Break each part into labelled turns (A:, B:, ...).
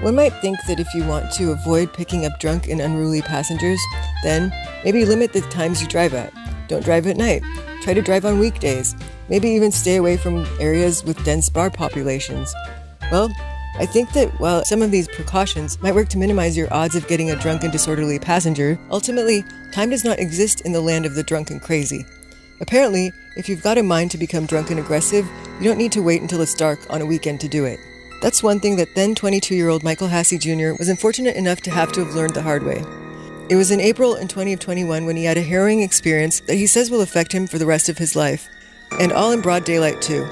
A: One might think that if you want to avoid picking up drunk and unruly passengers, then maybe limit the times you drive at. Don't drive at night. Try to drive on weekdays. Maybe even stay away from areas with dense bar populations. Well, I think that while some of these precautions might work to minimize your odds of getting a drunk and disorderly passenger, ultimately, time does not exist in the land of the drunk and crazy. Apparently, if you've got a mind to become drunk and aggressive, you don't need to wait until it's dark on a weekend to do it. That's one thing that then 22-year-old Michael Hassey Jr. was unfortunate enough to have learned the hard way. It was in April in 2021 when he had a harrowing experience that he says will affect him for the rest of his life. And all in broad daylight too.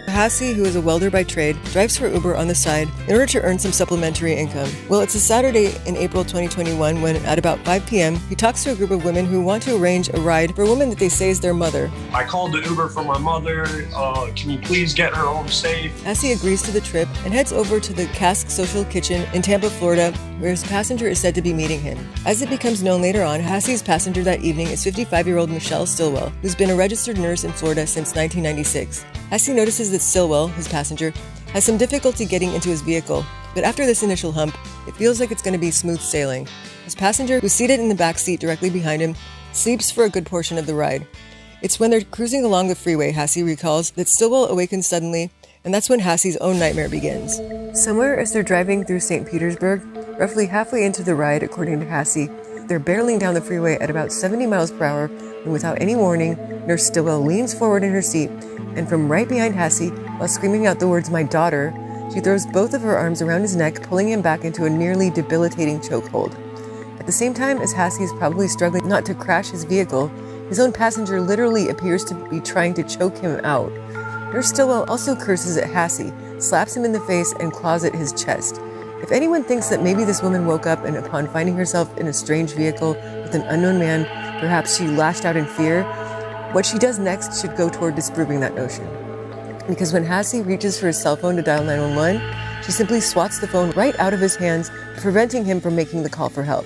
A: Hassey, who is a welder by trade, drives for Uber on the side in order to earn some supplementary income. Well, it's a Saturday in April 2021 when, at about 5 p.m., he talks to a group of women who want to arrange a ride for a woman that they say is their mother.
B: I called the Uber for my mother. Can you please get her home safe?
A: Hassey agrees to the trip and heads over to the Cask Social Kitchen in Tampa, Florida, where his passenger is said to be meeting him. As it becomes known later on, Hassey's passenger that evening is 55-year-old Michele Stillwell, who's been a registered nurse in Florida since 1996. Hassey notices that Stillwell, his passenger, has some difficulty getting into his vehicle, but after this initial hump, it feels like it's going to be smooth sailing. His passenger, who's seated in the back seat directly behind him, sleeps for a good portion of the ride. It's when they're cruising along the freeway, Hassey recalls, that Stillwell awakens suddenly, and that's when Hassey's own nightmare begins. Somewhere as they're driving through St. Petersburg, roughly halfway into the ride, according to Hassey, they're barreling down the freeway at about 70 miles per hour, and without any warning, Nurse Stillwell leans forward in her seat, and from right behind Hassey, while screaming out the words, "My daughter," she throws both of her arms around his neck, pulling him back into a nearly debilitating chokehold. At the same time as Hassey is probably struggling not to crash his vehicle, his own passenger literally appears to be trying to choke him out. Nurse Stillwell also curses at Hassey, slaps him in the face, and claws at his chest. If anyone thinks that maybe this woman woke up and upon finding herself in a strange vehicle with an unknown man, perhaps she lashed out in fear, what she does next should go toward disproving that notion. Because when Hassey reaches for his cell phone to dial 911, she simply swats the phone right out of his hands, preventing him from making the call for help.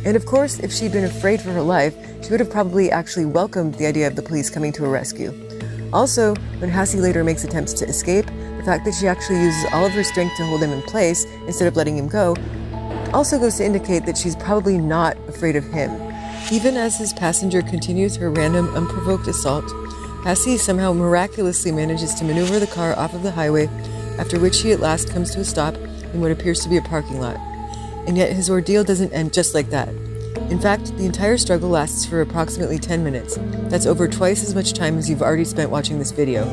A: And of course, if she'd been afraid for her life, she would have probably actually welcomed the idea of the police coming to her rescue. Also, when Hassey later makes attempts to escape, the fact that she actually uses all of her strength to hold him in place instead of letting him go also goes to indicate that she's probably not afraid of him. Even as his passenger continues her random, unprovoked assault, Hassey somehow miraculously manages to maneuver the car off of the highway, after which he at last comes to a stop in what appears to be a parking lot. And yet his ordeal doesn't end just like that. In fact, the entire struggle lasts for approximately 10 minutes. That's over twice as much time as you've already spent watching this video.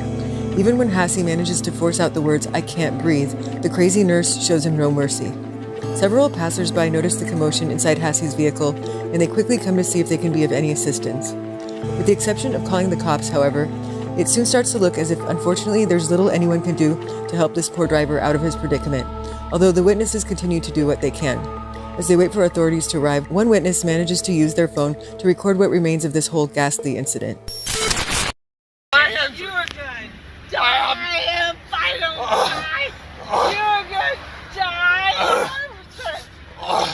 A: Even when Hassey manages to force out the words, "I can't breathe," the crazy nurse shows him no mercy. Several passersby notice the commotion inside Hassey's vehicle, and they quickly come to see if they can be of any assistance. With the exception of calling the cops, however, it soon starts to look as if, unfortunately, there's little anyone can do to help this poor driver out of his predicament, although the witnesses continue to do what they can. As they wait for authorities to arrive, one witness manages to use their phone to record what remains of this whole ghastly incident.
C: You are good. I am finally. You're good. Die.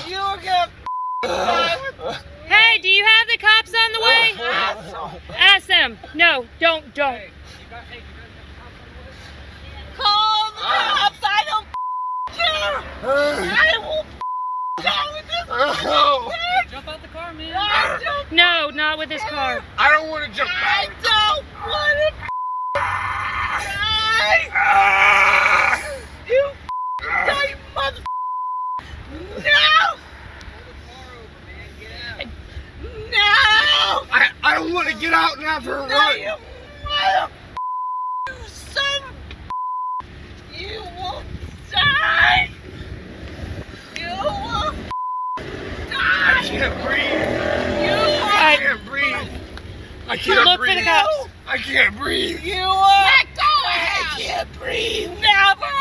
C: You're good.
D: Hey, do you have the cops on the way? Ask them. No, don't.
C: Call the cops. I don't care. I will down with this.
D: Jump out the car, man. No, not with this car.
C: I don't want to jump out. I don't want to die. You die, mother. No. No.
B: I don't want to get out and have her run.
C: You mother. You son. You will die. You will die.
B: I can't breathe. I can't breathe. I can't
D: Look
B: breathe.
D: for the cops.
B: I can't breathe.
C: You will.
E: Let go
B: I
E: ahead!
B: can't breathe.
C: Never.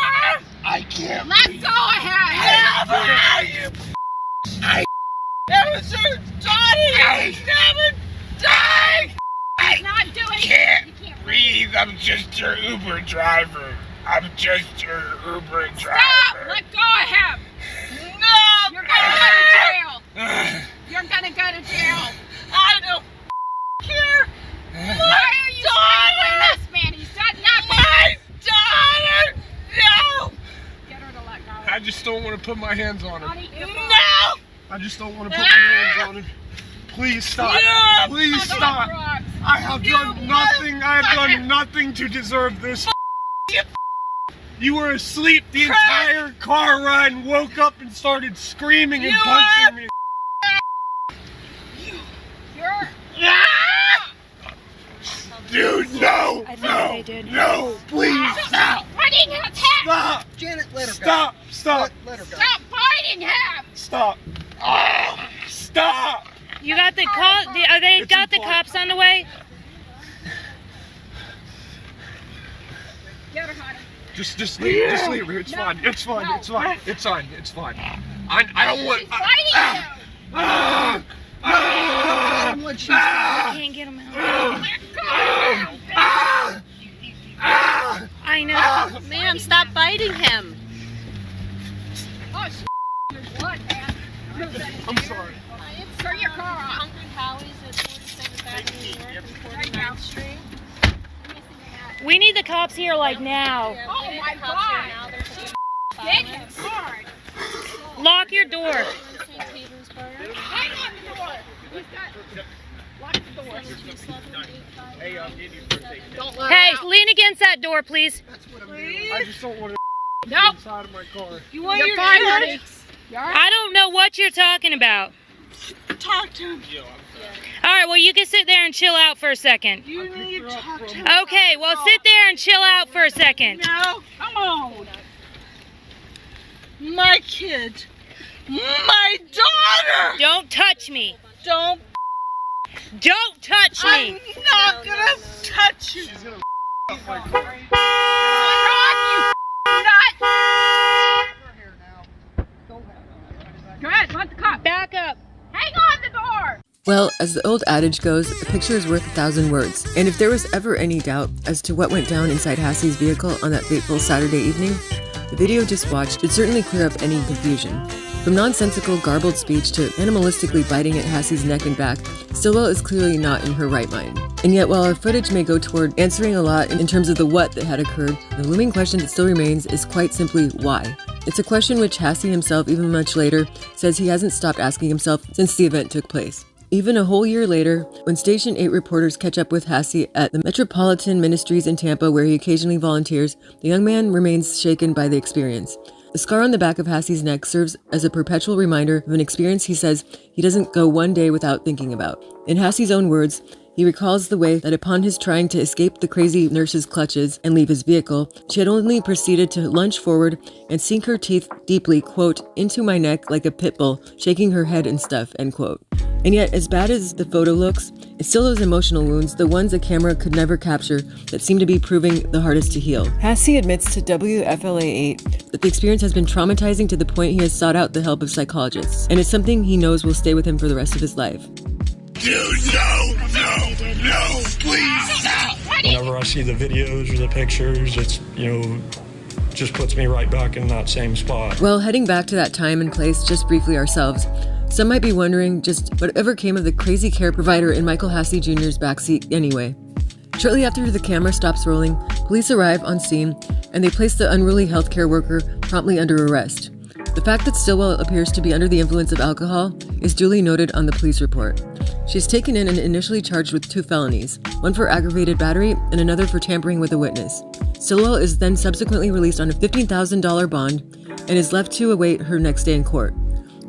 B: I can't
E: Let
B: breathe.
E: go ahead!
C: Never. That was your daughter. Never die.
E: He's not doing
B: can't
E: it! You can't
B: breathe. I'm just your Uber driver. I'm just your Uber driver.
E: Stop! Let go of him!
C: No.
E: You're gonna go to jail! You're gonna go to jail!
C: I don't care.
E: Why are you strangling this man? He's done nothing!
C: My daughter. No.
E: Get her to
F: to put my hands on him.
C: No!
F: I just don't want to put my hands on him. Please stop.
C: Yeah.
F: Please stop. I have done nothing. I have done nothing to deserve this. You were asleep the entire car ride and woke up and started screaming and punching me.
B: Dude, no!
D: I think
B: No!
D: they did.
B: No! Please stop!
E: Biting him!
B: Stop!
F: Janet, let her
B: Stop! Stop!
F: Let her go.
E: Stop biting him!
F: Stop.
B: Stop!
D: You got the call? Are they
F: It's
D: got the
F: important.
D: cops on the way?
E: Get her, honey.
F: Just leave her. It's fine. It's fine. It's fine. It's fine. It's fine. I don't want.
E: She's biting him!
D: I can't get them out. I know.
G: Ma'am, stop biting him.
E: Oh, there's blood, man.
F: I'm sorry.
E: Turn your car off.
G: Hungry Howie's at 47th Avenue North and 49th Street.
D: We need the cops here like now.
E: Oh,
G: We need
E: my
G: the cops here
E: God.
G: now. There's two
E: Get
G: violence.
E: him hard.
D: Lock your door.
G: St. Petersburg.
E: Hang on the door. He's got... Lock the door.
G: 72785.
E: Don't let
D: Hey,
E: her out.
D: lean against that door, please.
F: I just don't want to
E: Nope.
F: inside of my car.
C: You want
E: You're
C: your
E: fine,
C: kid?
E: honey. You're all right.
D: I don't know what you're talking about.
C: Talk to him.
D: All right, well, you can sit there and chill out for a second.
C: You need to talk to him.
D: Okay, well, sit there and chill out for a second.
C: No, come on. My kid. My daughter.
D: Don't touch me.
C: Don't.
D: Don't touch
C: I'm
D: me.
C: not gonna touch you.
F: She's gonna up my car.
E: Go ahead, let the cop.
D: Back up.
E: Hang on the door.
A: Well, as the old adage goes, a picture is worth 1,000 words. And if there was ever any doubt as to what went down inside Hassey's vehicle on that fateful Saturday evening, the video just watched should certainly clear up any confusion. From nonsensical, garbled speech to animalistically biting at Hassey's neck and back, Stillwell is clearly not in her right mind. And yet, while our footage may go toward answering a lot in terms of the what that had occurred, the looming question that still remains is quite simply why. It's a question which Hassey himself, even much later, says he hasn't stopped asking himself since the event took place. Even a whole year later, when Station 8 reporters catch up with Hassey at the Metropolitan Ministries in Tampa, where he occasionally volunteers, the young man remains shaken by the experience. The scar on the back of Hassey's neck serves as a perpetual reminder of an experience he says he doesn't go one day without thinking about. In Hassey's own words, he recalls the way that upon his trying to escape the crazy nurse's clutches and leave his vehicle, she had only proceeded to lunge forward and sink her teeth deeply, quote, into my neck like a pit bull, shaking her head and stuff, end quote. And yet, as bad as the photo looks, it's still those emotional wounds, the ones a camera could never capture, that seem to be proving the hardest to heal. Hassey admits to WFLA8 that the experience has been traumatizing to the point he has sought out the help of psychologists, and it's something he knows will stay with him for the rest of his life.
B: Dude, no! Please stop!
H: Whenever I see the videos or the pictures, it's, just puts me right back in that same spot.
A: Well, heading back to that time and place just briefly ourselves, some might be wondering just whatever came of the crazy care provider in Michael Hassey Jr.'s backseat anyway. Shortly after the camera stops rolling, police arrive on scene and they place the unruly healthcare worker promptly under arrest. The fact that Stillwell appears to be under the influence of alcohol is duly noted on the police report. She is taken in and initially charged with 2 felonies, one for aggravated battery and another for tampering with a witness. Stillwell is then subsequently released on a $15,000 bond and is left to await her next day in court.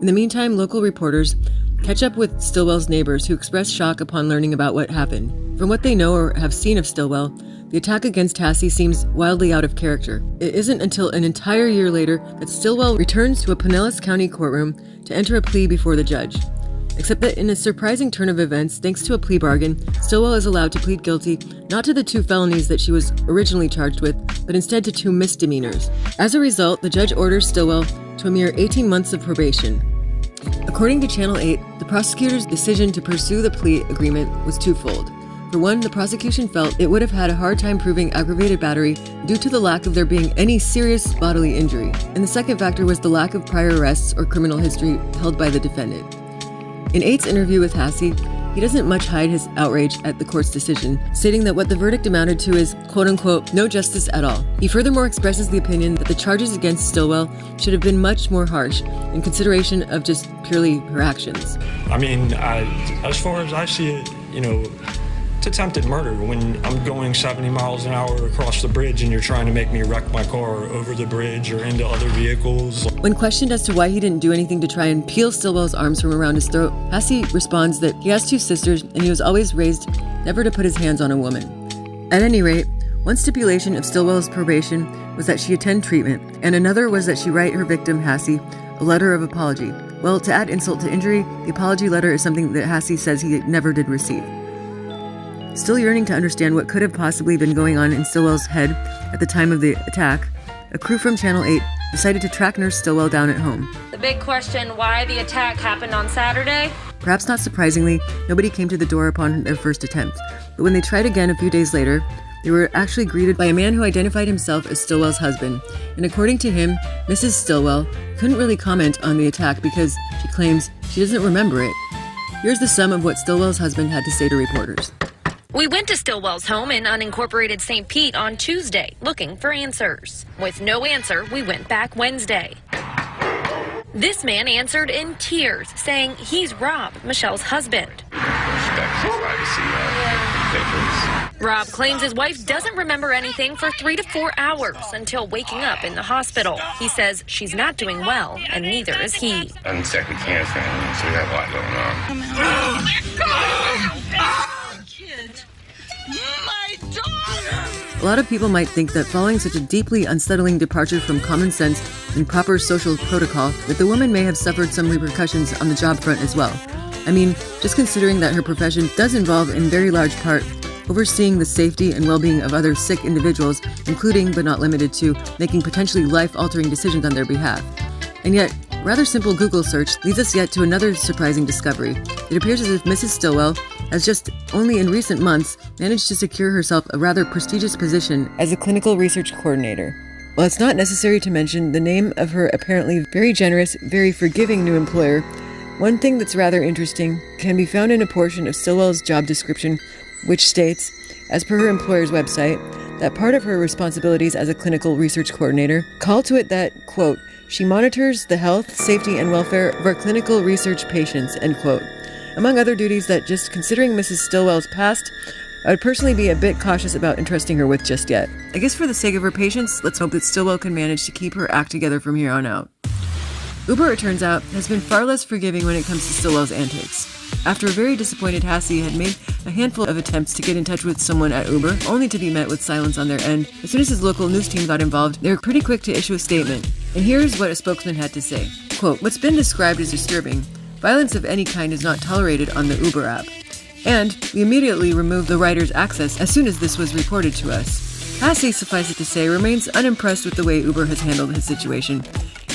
A: In the meantime, local reporters catch up with Stillwell's neighbors who express shock upon learning about what happened. From what they know or have seen of Stillwell, the attack against Hassey seems wildly out of character. It isn't until an entire year later that Stillwell returns to a Pinellas County courtroom to enter a plea before the judge. Except that in a surprising turn of events, thanks to a plea bargain, Stillwell is allowed to plead guilty not to the 2 felonies that she was originally charged with, but instead to 2 misdemeanors. As a result, the judge orders Stillwell to a mere 18 months of probation. According to Channel 8, the prosecutor's decision to pursue the plea agreement was twofold. For one, the prosecution felt it would have had a hard time proving aggravated battery due to the lack of there being any serious bodily injury. And the second factor was the lack of prior arrests or criminal history held by the defendant. In 8's interview with Hassey, he doesn't much hide his outrage at the court's decision, stating that what the verdict amounted to is, quote-unquote, no justice at all. He furthermore expresses the opinion that the charges against Stillwell should have been much more harsh in consideration of just purely her actions.
H: I mean, as far as I see it, it's attempted murder when I'm going 70 miles an hour across the bridge and you're trying to make me wreck my car over the bridge or into other vehicles. When
A: questioned as to why he didn't do anything to try and peel Stillwell's arms from around his throat, Hassey responds that he has 2 sisters and he was always raised never to put his hands on a woman. At any rate, one stipulation of Stillwell's probation was that she attend treatment, and another was that she write her victim, Hassey, a letter of apology. Well, to add insult to injury, the apology letter is something that Hassey says he never did receive. Still yearning to understand what could have possibly been going on in Stillwell's head at the time of the attack, a crew from Channel 8 decided to track Nurse Stillwell down at home.
D: The big question, why the attack happened on Saturday?
A: Perhaps not surprisingly, nobody came to the door upon their first attempt, but when they tried again a few days later, they were actually greeted by a man who identified himself as Stillwell's husband, and according to him, Mrs. Stillwell couldn't really comment on the attack because she claims she doesn't remember it. Here's the sum of what Stillwell's husband had to say to reporters.
I: We went to Stillwell's home in unincorporated St. Pete on Tuesday, looking for answers. With no answer, we went back Wednesday. This man answered in tears, saying he's Rob, Michele's husband. Rob claims his wife doesn't remember anything for 3 to 4 hours until waking up in the hospital. He says she's not doing well, and neither is he.
B: I'm sick with cancer, so we have a lot going on.
C: Kid. My daughter!
A: A lot of people might think that following such a deeply unsettling departure from common sense and proper social protocol, that the woman may have suffered some repercussions on the job front as well. I mean, just considering that her profession does involve, in very large part, overseeing the safety and well-being of other sick individuals, including but not limited to making potentially life-altering decisions on their behalf. And yet, a rather simple Google search leads us yet to another surprising discovery. It appears as if Mrs. Stillwell has just only in recent months managed to secure herself a rather prestigious position as a clinical research coordinator. While it's not necessary to mention the name of her apparently very generous, very forgiving new employer, one thing that's rather interesting can be found in a portion of Stillwell's job description, which states, as per her employer's website, that part of her responsibilities as a clinical research coordinator call to it that, quote, she monitors the health, safety, and welfare of our clinical research patients, end quote. Among other duties that, just considering Mrs. Stillwell's past, I would personally be a bit cautious about entrusting her with just yet. I guess for the sake of her patients, let's hope that Stillwell can manage to keep her act together from here on out. Uber, it turns out, has been far less forgiving when it comes to Stillwell's antics. After a very disappointed Hassey had made a handful of attempts to get in touch with someone at Uber, only to be met with silence on their end, as soon as his local news team got involved, they were pretty quick to issue a statement. And here's what a spokesman had to say. Quote, what's been described as disturbing. Violence of any kind is not tolerated on the Uber app. And we immediately removed the rider's access as soon as this was reported to us. Hassey, suffice it to say, remains unimpressed with the way Uber has handled his situation,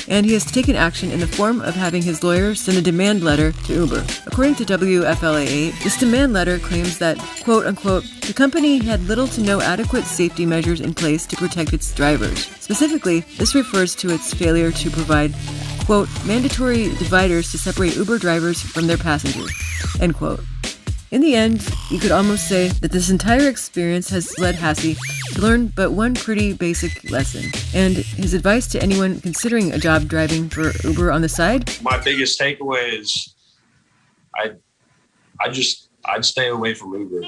A: and he has taken action in the form of having his lawyer send a demand letter to Uber. According to WFLA8, this demand letter claims that, quote-unquote, the company had little to no adequate safety measures in place to protect its drivers. Specifically, this refers to its failure to provide, quote, mandatory dividers to separate Uber drivers from their passengers, end quote. In the end, you could almost say that this entire experience has led Hassey to learn but one pretty basic lesson. And his advice to anyone considering a job driving for Uber on the side?
H: My biggest takeaway is I'd stay away from Uber.